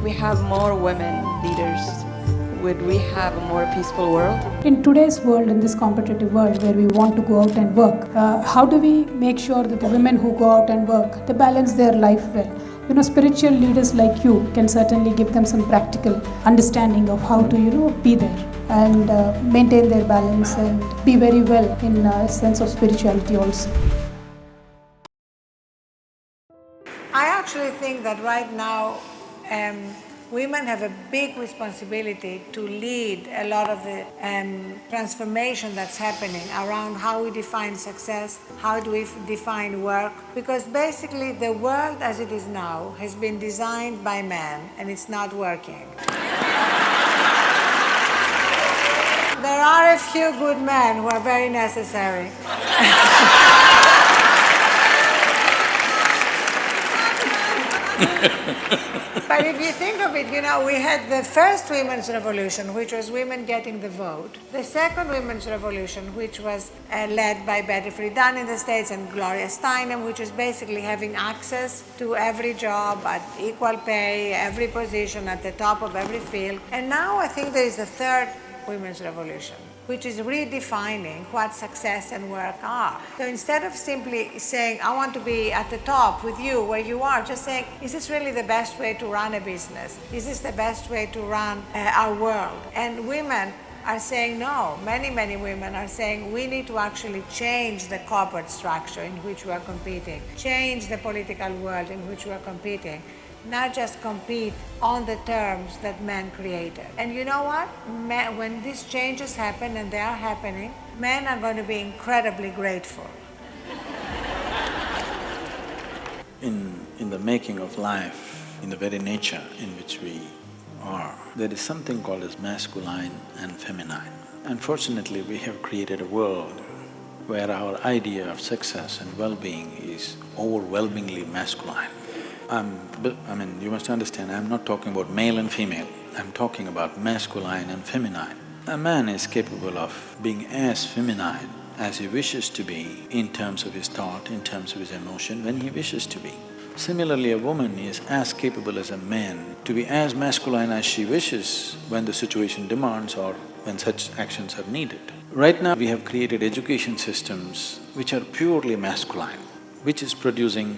we have more women leaders, would we have a more peaceful world? In today's world, in this competitive world where we want to go out and work, how do we make sure that the women who go out and work, they balance their life well? Spiritual leaders like you can certainly give them some practical understanding of how to, be there and maintain their balance and be very well in a sense of spirituality also. I actually think that right now women have a big responsibility to lead a lot of the transformation that's happening around how we define success, how do we define work, because basically the world as it is now has been designed by men and it's not working. There are a few good men who are very necessary. But if you think of it, we had the first women's revolution, which was women getting the vote. The second women's revolution, which was led by Betty Friedan in the States and Gloria Steinem, which was basically having access to every job at equal pay, every position at the top of every field. And now I think there is the third women's revolution, which is redefining what success and work are. So instead of simply saying, I want to be at the top with you where you are, just saying, is this really the best way to run a business? Is this the best way to run our world? And women are saying no. Many, many women are saying we need to actually change the corporate structure in which we are competing, change the political world in which we are competing, not just compete on the terms that men created. And you know what? When these changes happen, and they are happening, men are going to be incredibly grateful. In the making of life, in the very nature in which we are, there is something called as masculine and feminine. Unfortunately, we have created a world where our idea of success and well-being is overwhelmingly masculine. You must understand, I'm not talking about male and female, I'm talking about masculine and feminine. A man is capable of being as feminine as he wishes to be in terms of his thought, in terms of his emotion, when he wishes to be. Similarly, a woman is as capable as a man to be as masculine as she wishes when the situation demands or when such actions are needed. Right now, we have created education systems which are purely masculine, which is producing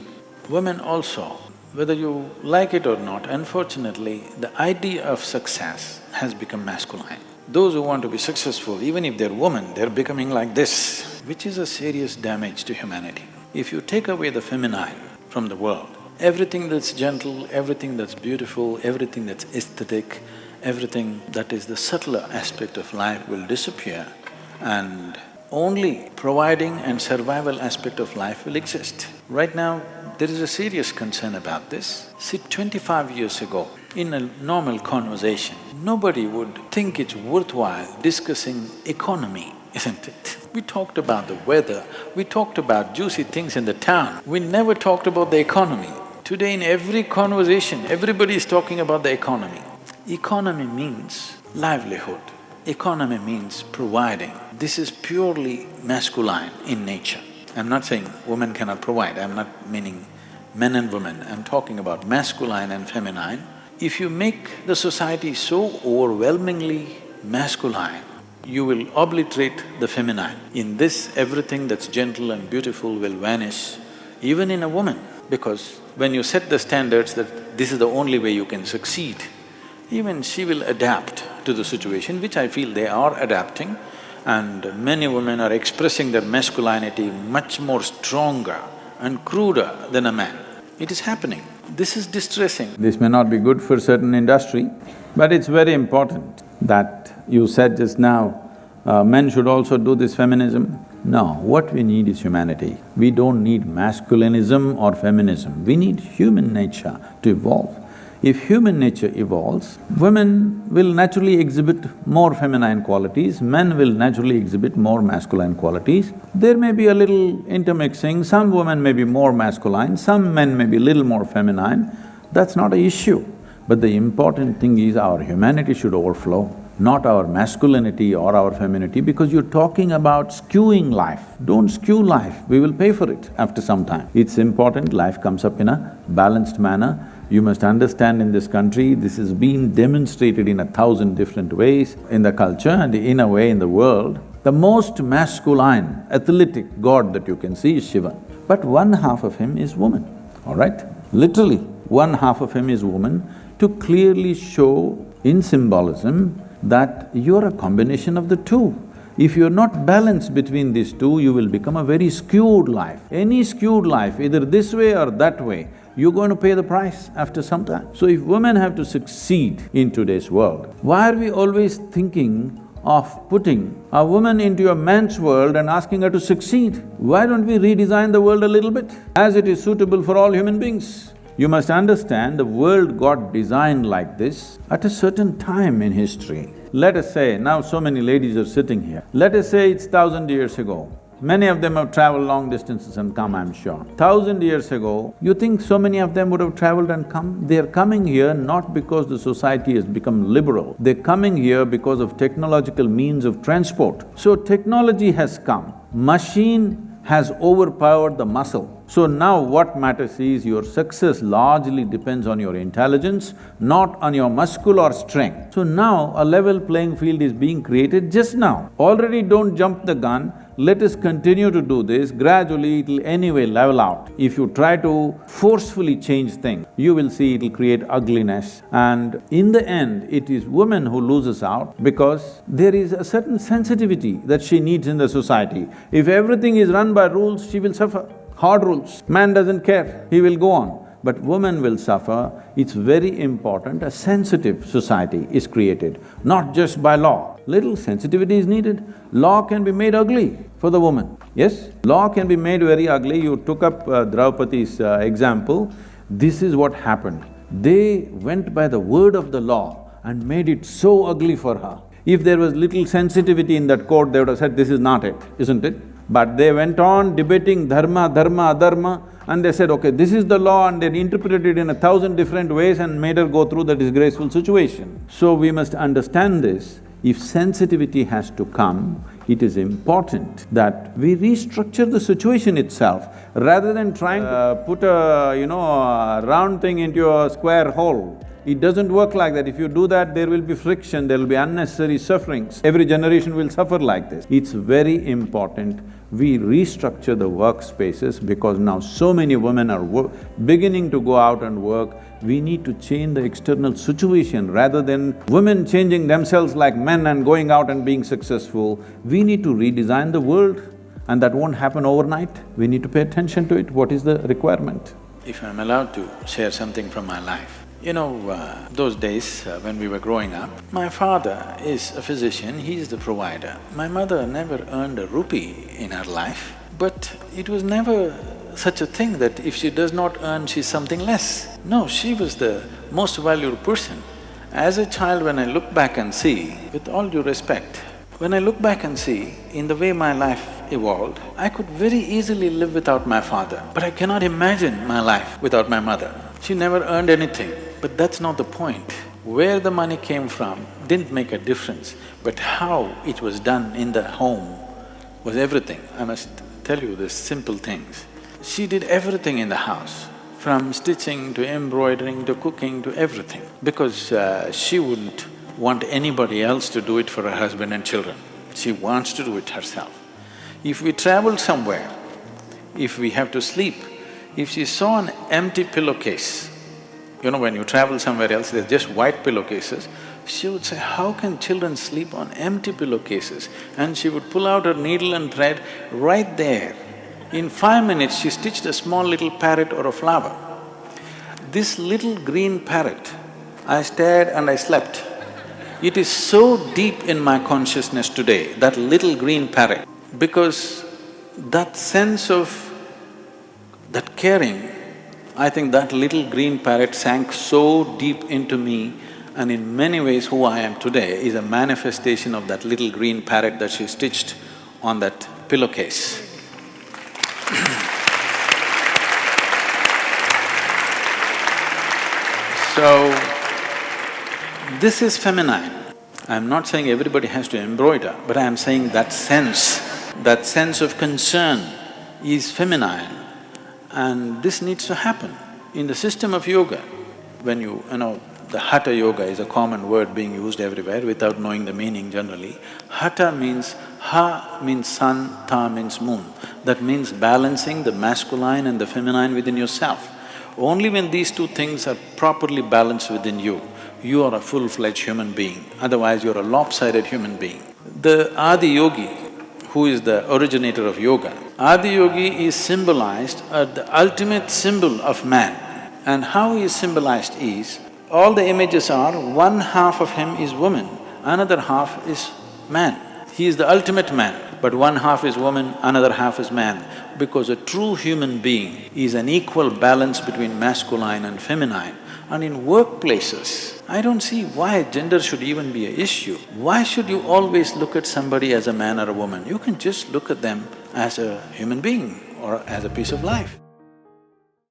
women also. Whether you like it or not, unfortunately, the idea of success has become masculine. Those who want to be successful, even if they're women, they're becoming like this, which is a serious damage to humanity. If you take away the feminine from the world, everything that's gentle, everything that's beautiful, everything that's aesthetic, everything that is the subtler aspect of life will disappear, and only providing and survival aspect of life will exist. Right now, there is a serious concern about this. See, 25 years ago, in a normal conversation, nobody would think it's worthwhile discussing economy, isn't it? We talked about the weather, we talked about juicy things in the town, we never talked about the economy. Today in every conversation, everybody is talking about the economy. Economy means livelihood, economy means providing. This is purely masculine in nature. I'm not saying women cannot provide, I'm not meaning men and women, I'm talking about masculine and feminine. If you make the society so overwhelmingly masculine, you will obliterate the feminine. In this, everything that's gentle and beautiful will vanish, even in a woman, because when you set the standards that this is the only way you can succeed, even she will adapt to the situation, which I feel they are adapting, and many women are expressing their masculinity much more stronger and cruder than a man. It is happening. This is distressing. This may not be good for certain industry, but it's very important that you said just now, men should also do this feminism. No, what we need is humanity. We don't need masculinism or feminism, we need human nature to evolve. If human nature evolves, women will naturally exhibit more feminine qualities, men will naturally exhibit more masculine qualities. There may be a little intermixing, some women may be more masculine, some men may be a little more feminine, that's not an issue. But the important thing is our humanity should overflow, not our masculinity or our femininity, because you're talking about skewing life. Don't skew life, we will pay for it after some time. It's important life comes up in a balanced manner, You must understand in this country, this is being demonstrated in 1,000 different ways in the culture and in a way in the world. The most masculine, athletic god that you can see is Shiva, but one half of him is woman, all right? Literally, one half of him is woman to clearly show in symbolism that you're a combination of the two. If you're not balanced between these two, you will become a very skewed life. Any skewed life, either this way or that way, you're going to pay the price after some time. So if women have to succeed in today's world, why are we always thinking of putting a woman into a man's world and asking her to succeed? Why don't we redesign the world a little bit, as it is suitable for all human beings? You must understand the world got designed like this at a certain time in history. Let us say, now so many ladies are sitting here, let us say it's 1,000 years ago. Many of them have traveled long distances and come, I'm sure. 1,000 years ago, you think so many of them would have traveled and come? They're coming here not because the society has become liberal, they're coming here because of technological means of transport. So technology has come, machine has overpowered the muscle. So now what matters is your success largely depends on your intelligence, not on your muscular strength. So now a level playing field is being created just now. Already don't jump the gun, let us continue to do this, gradually it'll anyway level out. If you try to forcefully change things, you will see it'll create ugliness. And in the end, it is woman who loses out because there is a certain sensitivity that she needs in the society. If everything is run by rules, she will suffer. Hard rules. Man doesn't care, he will go on. But woman will suffer. It's very important, a sensitive society is created, not just by law. Little sensitivity is needed. Law can be made ugly for the woman, yes? Law can be made very ugly. You took up Draupadi's example. This is what happened. They went by the word of the law and made it so ugly for her. If there was little sensitivity in that court, they would have said, this is not it, isn't it? But they went on debating dharma, dharma, adharma, and they said, okay, this is the law, and they interpreted it in 1,000 different ways and made her go through the disgraceful situation. So we must understand this. If sensitivity has to come, it is important that we restructure the situation itself, rather than trying to put a round thing into a square hole. It doesn't work like that. If you do that, there will be friction, there will be unnecessary sufferings. Every generation will suffer like this. It's very important we restructure the workspaces because now so many women are beginning to go out and work. We need to change the external situation rather than women changing themselves like men and going out and being successful. We need to redesign the world, and that won't happen overnight. We need to pay attention to it. What is the requirement? If I'm allowed to share something from my life, those days when we were growing up, my father is a physician, he is the provider. My mother never earned a rupee in her life, but it was never such a thing that if she does not earn, she's something less. No, she was the most valued person. As a child, when I look back and see, with all due respect, when I look back and see in the way my life evolved, I could very easily live without my father, but I cannot imagine my life without my mother. She never earned anything, but that's not the point. Where the money came from didn't make a difference, but how it was done in the home was everything. I must tell you these simple things. She did everything in the house, from stitching to embroidering to cooking to everything, because she wouldn't want anybody else to do it for her husband and children. She wants to do it herself. If we travel somewhere, if we have to sleep, if she saw an empty pillowcase, when you travel somewhere else, there's just white pillowcases, she would say, how can children sleep on empty pillowcases? And she would pull out her needle and thread right there. In 5 minutes, she stitched a small little parrot or a flower. This little green parrot, I stared and I slept. It is so deep in my consciousness today, that little green parrot, because that sense of that caring, I think that little green parrot sank so deep into me, and in many ways who I am today is a manifestation of that little green parrot that she stitched on that pillowcase. So, this is feminine. I'm not saying everybody has to embroider, but I'm saying that sense of concern is feminine, and this needs to happen. In the system of yoga, when you know, the Hatha Yoga is a common word being used everywhere without knowing the meaning generally. Hatha means… Ha means sun, Ta means moon. That means balancing the masculine and the feminine within yourself. Only when these two things are properly balanced within you, you are a full-fledged human being, otherwise you're a lopsided human being. The Adi Yogi, who is the originator of yoga, Adi Yogi is symbolized as the ultimate symbol of man. And how he is symbolized is, all the images are, one half of him is woman, another half is man. He is the ultimate man, but one half is woman, another half is man. Because a true human being is an equal balance between masculine and feminine. And in workplaces, I don't see why gender should even be an issue. Why should you always look at somebody as a man or a woman? You can just look at them as a human being or as a piece of life.